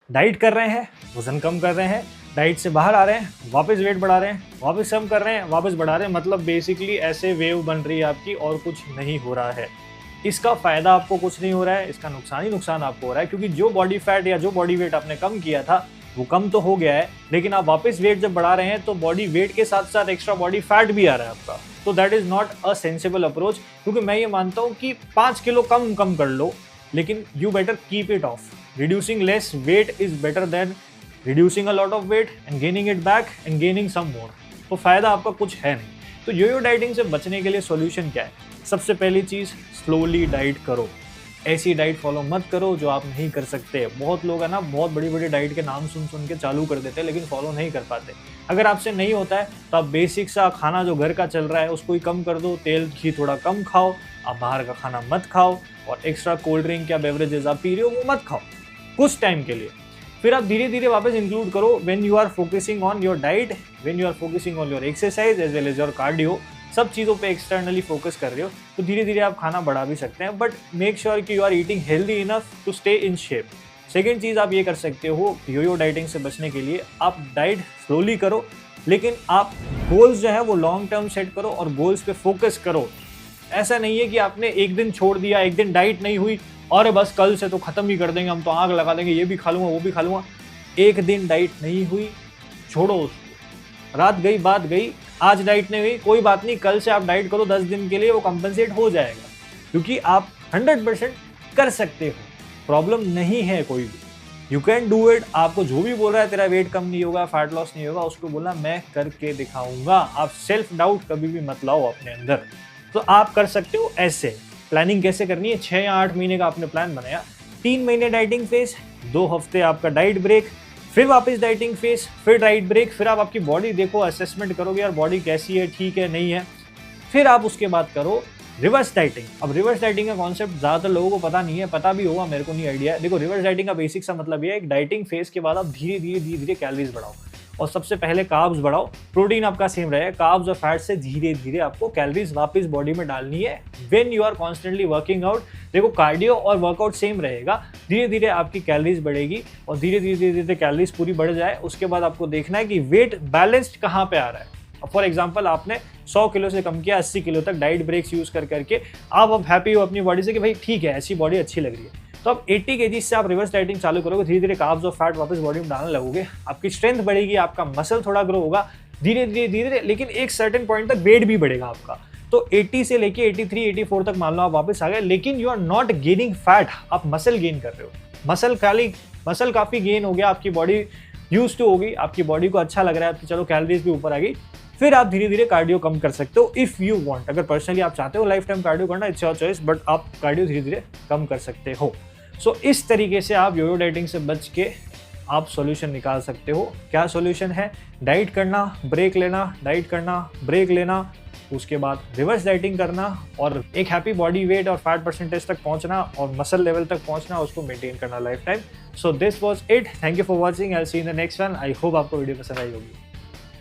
Diet कर रहे हैं, वजन कम कर रहे हैं, डाइट से बाहर आ रहे हैं, वापस वेट बढ़ा रहे हैं, वापस कम कर रहे हैं, वापस बढ़ा रहे हैं, मतलब बेसिकली ऐसे वेव बन रही है आपकी और कुछ नहीं हो रहा है। इसका फायदा आपको कुछ नहीं हो रहा है, इसका नुकसान ही नुकसान आपको हो रहा है, क्योंकि जो बॉडी फैट या जो बॉडी वेट आपने कम किया था वो कम तो हो गया है, लेकिन आप वापस वेट जब बढ़ा रहे हैं तो बॉडी वेट के साथ साथ एक्स्ट्रा बॉडी फैट भी आ रहा है आपका। तो that is not a sensible approach, क्योंकि मैं ये मानता हूँ कि 5 किलो कम कर लो, लेकिन you better keep it off. Reducing less weight is better than reducing a lot of weight and gaining it back and gaining some more. तो फायदा आपका कुछ है नहीं। तो योयो डाइटिंग से बचने के लिए सॉल्यूशन क्या है? सबसे पहली चीज, स्लोली डाइट करो। ऐसी डाइट फॉलो मत करो जो आप नहीं कर सकते। बहुत लोग है ना, बहुत बड़ी बड़ी डाइट के नाम सुन के चालू कर देते हैं, लेकिन फॉलो नहीं कर पाते। अगर आपसे नहीं होता है तो आप बेसिक सा खाना जो घर का चल रहा है उसको ही कम कर दो। तेल घी थोड़ा कम खाओ, आप बाहर का खाना मत खाओ, और एक्स्ट्रा कोल्ड ड्रिंक या बेवरेजेस आप पी रहे हो वो मत खाओ कुछ टाइम के लिए। फिर आप धीरे धीरे वापस इंक्लूड करो when you are focusing on your diet, when you are focusing on your exercise as well as your cardio. सब चीज़ों पे एक्सटर्नली फोकस कर रहे हो तो धीरे धीरे आप खाना बढ़ा भी सकते हैं, बट मेक श्योर कि you are eating healthy enough to stay in shape. Second चीज़ आप ये कर सकते हो योयो डाइटिंग से बचने के लिए, आप डाइट स्लोली करो, लेकिन आप गोल्स जो है वो लॉन्ग टर्म सेट करो और गोल्स पे फोकस करो। ऐसा नहीं है कि आपने एक दिन छोड़ दिया, एक दिन डाइट नहीं हुई और बस कल से तो खत्म ही कर देंगे, हम तो आग लगा देंगे, ये भी खा लूंगा वो भी खा लूंगा। एक दिन डाइट नहीं हुई, छोड़ो उसको, रात गई बात गई। आज डाइट नहीं हुई, कोई बात नहीं, कल से आप डाइट करो 10 दिन के लिए, वो कंपनसेट हो जाएगा, क्योंकि आप 100% कर सकते हो। प्रॉब्लम नहीं है कोई भी, यू कैन डू इट। आपको जो भी बोल रहा है तेरा वेट कम नहीं होगा, फैट लॉस नहीं होगा, उसको बोलना मैं करके दिखाऊंगा। आप सेल्फ डाउट कभी भी मत लाओ अपने अंदर। तो आप कर सकते हो ऐसे। प्लानिंग कैसे करनी है? 6 या 8 महीने का आपने प्लान बनाया, 3 महीने डाइटिंग फेज, 2 हफ्ते आपका डाइट ब्रेक, फिर वापस डाइटिंग फेज, फिर डाइट ब्रेक, फिर आप आपकी बॉडी देखो, असेसमेंट करोगे यार बॉडी कैसी है, ठीक है नहीं है। फिर आप उसके बाद करो रिवर्स डाइटिंग। अब रिवर्स डाइटिंग का कॉन्सेप्ट ज़्यादातर लोगों को पता नहीं है, पता भी होगा, मेरे को नहीं आइडिया है। देखो, रिवर्स डाइटिंग का बेसिक सा मतलब ये है, एक डाइटिंग फेज के बाद आप धीरे धीरे कैलोरीज बढ़ाओ, और सबसे पहले कार्ब्स बढ़ाओ। प्रोटीन आपका सेम रहेगा, कार्ब्स और फैट से धीरे धीरे आपको कैलोरीज वापस बॉडी में डालनी है when you are constantly working out. देखो, कार्डियो और वर्कआउट सेम रहेगा, धीरे धीरे आपकी कैलोरीज बढ़ेगी, और धीरे धीरे कैलोरीज पूरी बढ़ जाए, उसके बाद आपको देखना है कि वेट बैलेंस्ड कहाँ पे आ रहा है। फॉर एग्जाम्पल, आपने 100 किलो से कम किया 80 किलो तक डाइट ब्रेक्स यूज करके आप अब हैप्पी हो अपनी बॉडी से कि भाई ठीक है, ऐसी बॉडी अच्छी लग रही है, तो अब 80 kg से आप रिवर्स डाइटिंग चालू करोगे, धीरे धीरे कार्ब्स और फैट वापस बॉडी में डालने लगोगे, आपकी स्ट्रेंथ बढ़ेगी, आपका मसल थोड़ा ग्रो होगा धीरे धीरे, लेकिन एक सर्टेन पॉइंट तक वेट भी बढ़ेगा आपका। तो 80 से लेके 83, 84 तक मान लो आप वापस आ गए, लेकिन you are not gaining fat, आप मसल गेन कर रहे हो। मसल काफी गेन हो गया, आपकी बॉडी यूज टू होगी, आपकी बॉडी को अच्छा लग रहा है, तो चलो कैलोरीज भी ऊपर आ गई। फिर आप धीरे धीरे कार्डियो कम कर सकते हो इफ यू वांट। अगर पर्सनली आप चाहते हो लाइफ टाइम कार्डियो करना, इट्स योर चॉइस, बट आप कार्डियो धीरे धीरे कम कर सकते हो। सो इस तरीके से आप योयो डाइटिंग से बच के आप सॉल्यूशन निकाल सकते हो। क्या सॉल्यूशन है? डाइट करना, ब्रेक लेना, डाइट करना, ब्रेक लेना, उसके बाद रिवर्स डाइटिंग करना, और एक हैप्पी बॉडी वेट और फैट परसेंटेज तक पहुंचना, और मसल लेवल तक पहुंचना, उसको मेंटेन करना life time. So this was it, thank you for watching, I will see in the next one. I hope आपको वीडियो पसंद आई होगी।